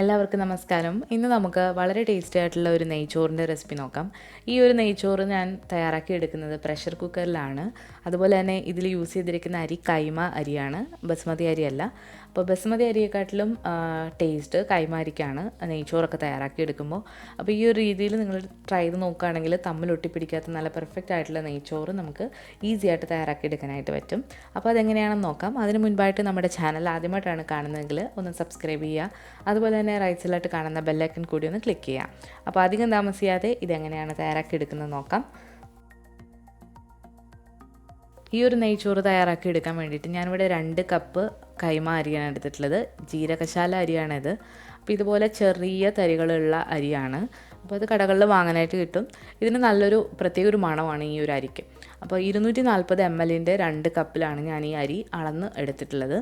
എല്ലാവർക്കും നമസ്കാരം. ഇന്ന് നമുക്ക് വളരെ ടേസ്റ്റി ആയിട്ടുള്ള ഒരു നെയ്ച്ചോറിൻ്റെ റെസിപ്പി നോക്കാം. ഈ ഒരു നെയ്ച്ചോറ് ഞാൻ തയ്യാറാക്കി എടുക്കുന്നത് പ്രഷർ കുക്കറിലാണ്. അതുപോലെ തന്നെ ഇതിൽ യൂസ് ചെയ്തിരിക്കുന്ന അരി കൈമ അരിയാണ്, ബസ്മതി അരിയല്ല. അപ്പോൾ ബസ്മതി അരിയെക്കാട്ടിലും ടേസ്റ്റ് കൈമ അരിക്കാണ് നെയ്ച്ചോറൊക്കെ തയ്യാറാക്കി എടുക്കുമ്പോൾ. അപ്പോൾ ഈ ഒരു രീതിയിൽ നിങ്ങൾ ട്രൈ ചെയ്ത് നോക്കുകയാണെങ്കിൽ തമ്മിൽ ഒട്ടിപ്പിടിക്കാത്ത നല്ല പെർഫെക്റ്റ് ആയിട്ടുള്ള നെയ്ച്ചോറ് നമുക്ക് ഈസി ആയിട്ട് തയ്യാറാക്കി എടുക്കാനായിട്ട് പറ്റും. അപ്പോൾ അതെങ്ങനെയാണെന്ന് നോക്കാം. അതിന് മുൻപായിട്ട് നമ്മുടെ ചാനൽ ആദ്യമായിട്ടാണ് കാണുന്നതെങ്കിൽ ഒന്ന് സബ്സ്ക്രൈബ് ചെയ്യുക. അതുപോലെ തന്നെ റൈറ്റ് സൈഡിലായിട്ട് കാണുന്ന ബെല്ലൈക്കൺ കൂടി ഒന്ന് ക്ലിക്ക് ചെയ്യാം. അപ്പോൾ അധികം താമസിയാതെ ഇതെങ്ങനെയാണ് തയ്യാറാക്കി എടുക്കുന്നത് നോക്കാം. ഈ ഒരു നെയ്ച്ചോറ് തയ്യാറാക്കി എടുക്കാൻ വേണ്ടിയിട്ട് ഞാനിവിടെ 2 കപ്പ് കൈമ അരിയാണ് എടുത്തിട്ടുള്ളത്. ജീരകശാല അരിയാണിത്. അപ്പോൾ ഇതുപോലെ ചെറിയ തരികളുള്ള അരിയാണ്. അപ്പോൾ അത് കടകളിൽ വാങ്ങാനായിട്ട് കിട്ടും. ഇതിന് നല്ലൊരു പ്രത്യേക ഒരു മണമാണ് ഈ ഒരു അരിക്ക്. അപ്പോൾ 240 ml 2 കപ്പിലാണ് ഞാൻ ഈ അരി അളന്ന് എടുത്തിട്ടുള്ളത്.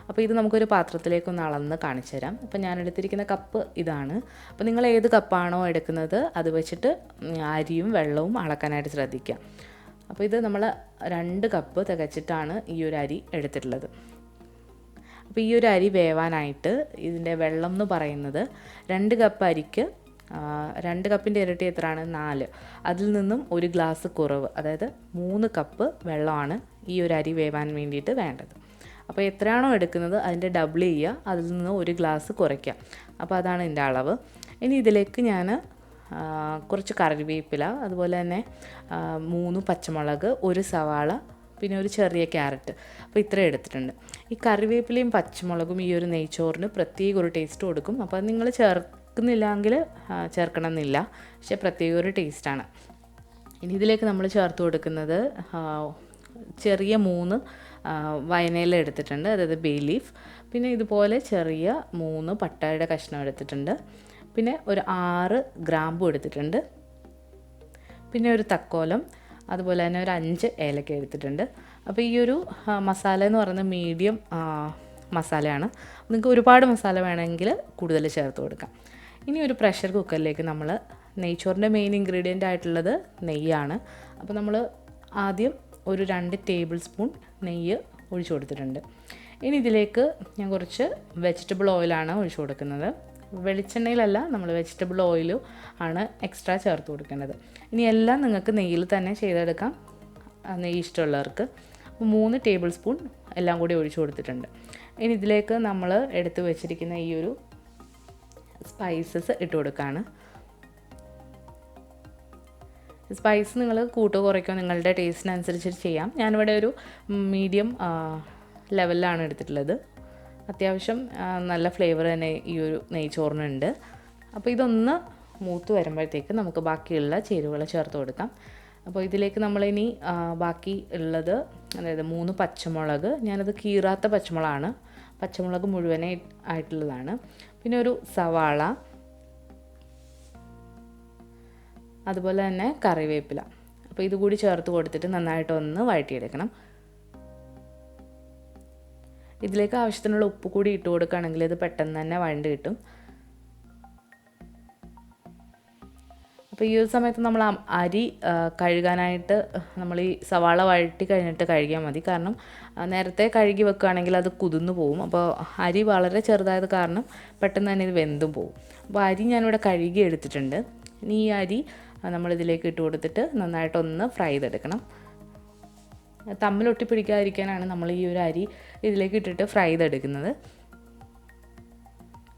അപ്പോൾ ഇത് നമുക്കൊരു പാത്രത്തിലേക്കൊന്ന് അളന്ന് കാണിച്ചു തരാം. അപ്പോൾ ഞാൻ എടുത്തിരിക്കുന്ന കപ്പ് ഇതാണ്. അപ്പോൾ നിങ്ങൾ ഏത് കപ്പാണോ എടുക്കുന്നത് അത് വെച്ചിട്ട് അരിയും വെള്ളവും അളക്കാനായിട്ട് ശ്രദ്ധിക്കുക. അപ്പോൾ ഇത് നമ്മൾ 2 കപ്പ് തികച്ചിട്ടാണ് ഈ ഒരു അരി എടുത്തിട്ടുള്ളത്. അപ്പോൾ ഈ ഒരു അരി വേവാനായിട്ട് ഇതിൻ്റെ വെള്ളം എന്ന് പറയുന്നത് 2 കപ്പ് അരിക്ക് 2 കപ്പിൻ്റെ ഇരട്ടി എത്രയാണ്? 4. അതിൽ നിന്നും 1 ഗ്ലാസ് കുറവ്, അതായത് 3 കപ്പ് വെള്ളമാണ് ഈ ഒരു അരി വേവാൻ വേണ്ടിയിട്ട് വേണ്ടത്. അപ്പോൾ എത്രയാണോ എടുക്കുന്നത് അതിൻ്റെ ഡബിൾ ചെയ്യുക, അതിൽ നിന്ന് 1 ഗ്ലാസ് കുറയ്ക്കുക. അപ്പോൾ അതാണ് എൻ്റെ അളവ്. ഇനി ഇതിലേക്ക് ഞാൻ കുറച്ച് കറിവേപ്പില, അതുപോലെ തന്നെ 3 പച്ചമുളക്, 1 സവാള, പിന്നെ ഒരു ചെറിയ ക്യാരറ്റ്, അപ്പോൾ ഇത്രയും എടുത്തിട്ടുണ്ട്. ഈ കറിവേപ്പിലയും പച്ചമുളകും ഈ ഒരു നെയ്ച്ചോറിന് പ്രത്യേക ഒരു ടേസ്റ്റ് കൊടുക്കും. അപ്പോൾ നിങ്ങൾ ചേർക്കുന്നില്ലെങ്കിൽ ചേർക്കണം എന്നില്ല, പക്ഷേ പ്രത്യേക ഒരു ടേസ്റ്റാണ്. ഇനി ഇതിലേക്ക് നമ്മൾ ചേർത്ത് കൊടുക്കുന്നത് ചെറിയ 3 വയനയില എടുത്തിട്ടുണ്ട്, അതായത് ബേ ലീഫ്. പിന്നെ ഇതുപോലെ ചെറിയ 3 പട്ടയുടെ കഷ്ണം എടുത്തിട്ടുണ്ട്. പിന്നെ ഒരു 6 ഗ്രാമ്പു എടുത്തിട്ടുണ്ട്. പിന്നെ ഒരു തക്കോലം, അതുപോലെ തന്നെ ഒരു 5 ഏലക്ക എടുത്തിട്ടുണ്ട്. അപ്പോൾ ഈ ഒരു മസാല എന്ന് പറയുന്നത് മീഡിയം മസാലയാണ്. നിങ്ങൾക്ക് ഒരുപാട് മസാല വേണമെങ്കിൽ കൂടുതൽ ചേർത്ത് കൊടുക്കാം. ഇനി ഒരു പ്രഷർ കുക്കറിലേക്ക് നമ്മൾ നെയ്ച്ചോറിൻ്റെ മെയിൻ ഇൻഗ്രീഡിയൻ്റ് ആയിട്ടുള്ളത് നെയ്യാണ്. അപ്പോൾ നമ്മൾ ആദ്യം ഒരു 2 ടേബിൾ സ്പൂൺ നെയ്യ് ഒഴിച്ചു കൊടുത്തിട്ടുണ്ട്. ഇനി ഇതിലേക്ക് ഞാൻ കുറച്ച് വെജിറ്റബിൾ ഓയിലാണ് ഒഴിച്ചു കൊടുക്കുന്നത്. വെളിച്ചെണ്ണയിലല്ല, നമ്മൾ വെജിറ്റബിൾ ഓയിലും ആണ് എക്സ്ട്രാ ചേർത്ത് കൊടുക്കേണ്ടത്. ഇനി എല്ലാം നിങ്ങൾക്ക് നെയ്യിൽ തന്നെ ചെയ്തെടുക്കാം, നെയ്യ് ഇഷ്ടമുള്ളവർക്ക്. 3 ടേബിൾ സ്പൂൺ എല്ലാം കൂടി ഒഴിച്ചു കൊടുത്തിട്ടുണ്ട്. ഇനി ഇതിലേക്ക് നമ്മൾ എടുത്ത് വെച്ചിരിക്കുന്ന ഈ ഒരു സ്പൈസസ് ഇട്ട് കൊടുക്കുകയാണ്. സ്പൈസ് നിങ്ങൾ കൂട്ടോ കുറയ്ക്കോ നിങ്ങളുടെ ടേസ്റ്റിനനുസരിച്ച് ചെയ്യാം. ഞാനിവിടെ ഒരു മീഡിയം ലെവലിലാണ് എടുത്തിട്ടുള്ളത്. അത്യാവശ്യം നല്ല ഫ്ലേവർ തന്നെ ഈ ഒരു നെയ്ച്ചോറിനുണ്ട്. അപ്പോൾ ഇതൊന്ന് മൂത്ത് വരുമ്പോഴത്തേക്ക് നമുക്ക് ബാക്കിയുള്ള ചേരുവകൾ ചേർത്ത് കൊടുക്കാം. അപ്പോൾ ഇതിലേക്ക് നമ്മളിനി ബാക്കി ഉള്ളത്, അതായത് 3 പച്ചമുളക്, ഞാനത് കീറാത്ത പച്ചമുളകാണ്, പച്ചമുളക് മുഴുവനായി ആയിട്ടുള്ളതാണ്. പിന്നെ ഒരു സവാള, അതുപോലെ തന്നെ കറിവേപ്പില. അപ്പോൾ ഇതുകൂടി ചേർത്ത് കൊടുത്തിട്ട് നന്നായിട്ടൊന്ന് വഴറ്റിയെടുക്കണം. ഇതിലേക്ക് ആവശ്യത്തിനുള്ള ഉപ്പ് കൂടി ഇട്ട് കൊടുക്കുകയാണെങ്കിൽ ഇത് പെട്ടെന്ന് തന്നെ വഴണ്ട് കിട്ടും. അപ്പോൾ ഈ ഒരു സമയത്ത് നമ്മൾ അരി കഴുകാനായിട്ട് നമ്മൾ ഈ സവാള വഴറ്റി കഴിഞ്ഞിട്ട് കഴുകിയാൽ മതി. കാരണം നേരത്തെ കഴുകി വെക്കുകയാണെങ്കിൽ അത് കുതിർന്നു പോകും. അപ്പോൾ അരി വളരെ ചെറുതായത് കാരണം പെട്ടെന്ന് തന്നെ ഇത് വെന്തും പോകും. അപ്പോൾ അരി ഞാനിവിടെ കഴുകി എടുത്തിട്ടുണ്ട്. ഇനി ഈ അരി നമ്മളിതിലേക്ക് ഇട്ട് കൊടുത്തിട്ട് നന്നായിട്ടൊന്ന് ഫ്രൈ ചെയ്തെടുക്കണം. തമ്മിലൊട്ടി പിടിക്കാതിരിക്കാനാണ് നമ്മൾ ഈ ഒരു അരി ഇതിലേക്ക് ഇട്ടിട്ട് ഫ്രൈ ചെയ്തെടുക്കുന്നത്.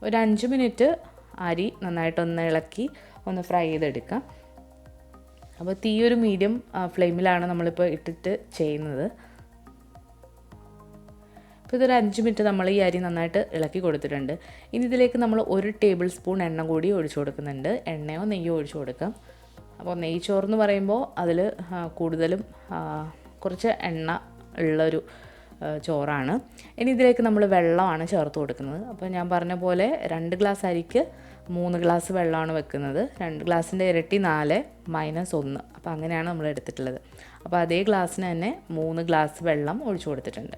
ഒരു 5 മിനിറ്റ് അരി നന്നായിട്ടൊന്ന് ഇളക്കി ഒന്ന് ഫ്രൈ ചെയ്തെടുക്കാം. അപ്പോൾ തീ ഒരു മീഡിയം ഫ്ലെയിമിലാണ് നമ്മളിപ്പോൾ ഇട്ടിട്ട് ചെയ്യുന്നത്. അപ്പോൾ ഇതൊരു 5 മിനിറ്റ് നമ്മൾ ഈ അരി നന്നായിട്ട് ഇളക്കി കൊടുത്തിട്ടുണ്ട്. ഇനി ഇതിലേക്ക് നമ്മൾ 1 ടേബിൾ സ്പൂൺ എണ്ണ കൂടി ഒഴിച്ചു കൊടുക്കുന്നുണ്ട്. എണ്ണയോ നെയ്യോ ഒഴിച്ചു കൊടുക്കാം. അപ്പോൾ നെയ്ച്ചോറെന്ന് പറയുമ്പോൾ അതിൽ കൂടുതലും കുറച്ച് എണ്ണ ഉള്ളൊരു ചോറാണ്. ഇനി ഇതിലേക്ക് നമ്മൾ വെള്ളമാണ് ചേർത്ത് കൊടുക്കുന്നത്. അപ്പോൾ ഞാൻ പറഞ്ഞ പോലെ 2 ഗ്ലാസ് അരിക്ക് 3 ഗ്ലാസ് വെള്ളമാണ് വെക്കുന്നത്. 2 ഗ്ലാസിൻ്റെ ഇരട്ടി 4 - 1, അപ്പോൾ അങ്ങനെയാണ് നമ്മൾ എടുത്തിട്ടുള്ളത്. അപ്പോൾ അതേ ഗ്ലാസ്സിന് തന്നെ 3 ഗ്ലാസ് വെള്ളം ഒഴിച്ചു കൊടുത്തിട്ടുണ്ട്.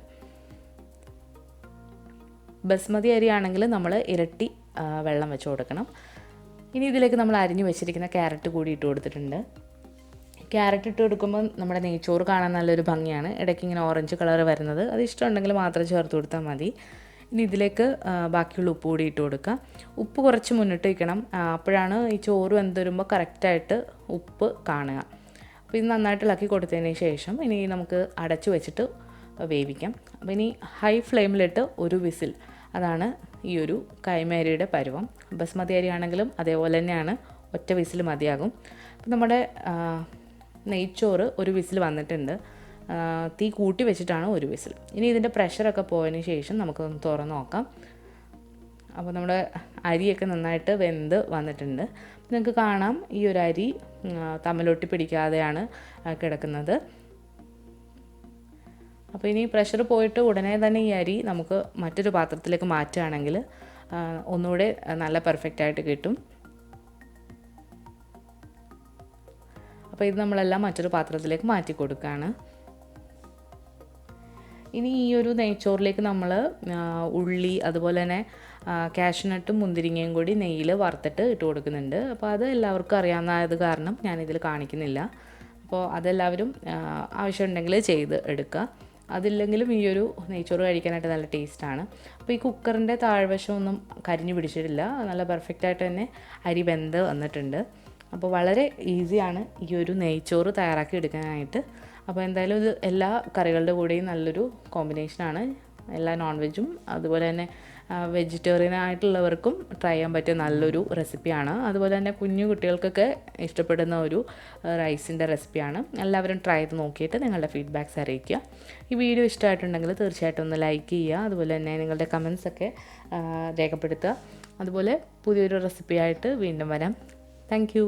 ബസ്മതി അരി ആണെങ്കിൽ നമ്മൾ ഇരട്ടി വെള്ളം വെച്ച് കൊടുക്കണം. ഇനി ഇതിലേക്ക് നമ്മൾ അരിഞ്ഞു വെച്ചിരിക്കുന്ന ക്യാരറ്റ് കൂടി ഇട്ട് കൊടുത്തിട്ടുണ്ട്. ക്യാരറ്റ് ഇട്ട് കൊടുക്കുമ്പോൾ നമ്മുടെ നെയ്ച്ചോറ് കാണാൻ നല്ലൊരു ഭംഗിയാണ്. ഇടയ്ക്ക് ഇങ്ങനെ ഓറഞ്ച് കളർ വരുന്നത്, അത് ഇഷ്ടമുണ്ടെങ്കിൽ മാത്രം ചേർത്ത് കൊടുത്താൽ മതി. ഇനി ഇതിലേക്ക് ബാക്കിയുള്ള ഉപ്പ് കൂടി ഇട്ട് കൊടുക്കുക. ഉപ്പ് കുറച്ച് മുന്നിട്ട് വയ്ക്കണം, അപ്പോഴാണ് ഈ ചോറ് വെന്ത് വരുമ്പോൾ കറക്റ്റായിട്ട് ഉപ്പ് കാണുക. അപ്പോൾ ഇത് നന്നായിട്ട് ഇളക്കി കൊടുത്തതിന് ശേഷം ഇനി നമുക്ക് അടച്ചു വെച്ചിട്ട് വേവിക്കാം. അപ്പോൾ ഇനി ഹൈ ഫ്ലെയിമിലിട്ട് ഒരു വിസിൽ, അതാണ് ഈ ഒരു കൈമ അരിയുടെ പരുവം. ബസ്മതി അരി ആണെങ്കിലും അതേപോലെ തന്നെയാണ്, ഒറ്റ വിസിൽ മതിയാകും. അപ്പോൾ നമ്മുടെ നെയ്ച്ചോറ് ഒരു വിസിൽ വന്നിട്ടുണ്ട്. തീ കൂട്ടി വെച്ചിട്ടാണ് ഒരു വിസിൽ. ഇനി ഇതിൻ്റെ പ്രഷറൊക്കെ പോയതിന് ശേഷം നമുക്കൊന്ന് തുറന്ന് നോക്കാം. അപ്പോൾ നമ്മുടെ അരിയൊക്കെ നന്നായിട്ട് വെന്ത് വന്നിട്ടുണ്ട്. നിങ്ങൾക്ക് കാണാം ഈ ഒരു അരി തമ്മിലൊട്ടി പിടിക്കാതെയാണ് കിടക്കുന്നത്. അപ്പോൾ ഇനി പ്രഷർ പോയിട്ട് ഉടനെ തന്നെ ഈ അരി നമുക്ക് മറ്റൊരു പാത്രത്തിലേക്ക് മാറ്റുകയാണെങ്കിൽ ഒന്നുകൂടെ നല്ല പെർഫെക്റ്റായിട്ട് കിട്ടും. അപ്പോൾ ഇത് നമ്മളെല്ലാം മറ്റൊരു പാത്രത്തിലേക്ക് മാറ്റി കൊടുക്കുകയാണ്. ഇനി ഈ ഒരു നെയ്ച്ചോറിലേക്ക് നമ്മൾ ഉള്ളി അതുപോലെ തന്നെ കാഷ്നട്ടും മുന്തിരിങ്ങയും കൂടി നെയ്യിൽ വറുത്തിട്ട് ഇട്ട് കൊടുക്കുന്നുണ്ട്. അപ്പോൾ അത് എല്ലാവർക്കും അറിയാവുന്നത് കാരണം ഞാനിതിൽ കാണിക്കുന്നില്ല. അപ്പോൾ അതെല്ലാവരും ആവശ്യമുണ്ടെങ്കിൽ ചെയ്ത് എടുക്കുക. അതില്ലെങ്കിലും ഈ ഒരു നെയ്ച്ചോറ് കഴിക്കാനായിട്ട് നല്ല ടേസ്റ്റാണ്. അപ്പോൾ ഈ കുക്കറിൻ്റെ താഴ്വശമൊന്നും കരിഞ്ഞു പിടിച്ചിട്ടില്ല, നല്ല പെർഫെക്റ്റായിട്ട് തന്നെ അരി വെന്ത് വന്നിട്ടുണ്ട്. അപ്പോൾ വളരെ ഈസിയാണ് ഈ ഒരു നെയ്ച്ചോറ് തയ്യാറാക്കി എടുക്കാനായിട്ട്. അപ്പോൾ എന്തായാലും ഇത് എല്ലാ കറികളുടെ കൂടെയും നല്ലൊരു കോമ്പിനേഷനാണ്. എല്ലാ നോൺ വെജും അതുപോലെ തന്നെ വെജിറ്റേറിയൻ ആയിട്ടുള്ളവർക്കും ട്രൈ ചെയ്യാൻ പറ്റിയ നല്ലൊരു റെസിപ്പിയാണ്. അതുപോലെ തന്നെ കുഞ്ഞു കുട്ടികൾക്കൊക്കെ ഇഷ്ടപ്പെടുന്ന ഒരു റൈസിൻ്റെ റെസിപ്പിയാണ്. എല്ലാവരും ട്രൈ ചെയ്ത് നോക്കിയിട്ട് നിങ്ങളുടെ ഫീഡ്ബാക്ക്സ് അറിയിക്കുക. ഈ വീഡിയോ ഇഷ്ടമായിട്ടുണ്ടെങ്കിൽ തീർച്ചയായിട്ടും ഒന്ന് ലൈക്ക് ചെയ്യുക. അതുപോലെ തന്നെ നിങ്ങളുടെ കമൻസൊക്കെ രേഖപ്പെടുത്തുക. അതുപോലെ പുതിയൊരു റെസിപ്പിയായിട്ട് വീണ്ടും വരാം. Thank you.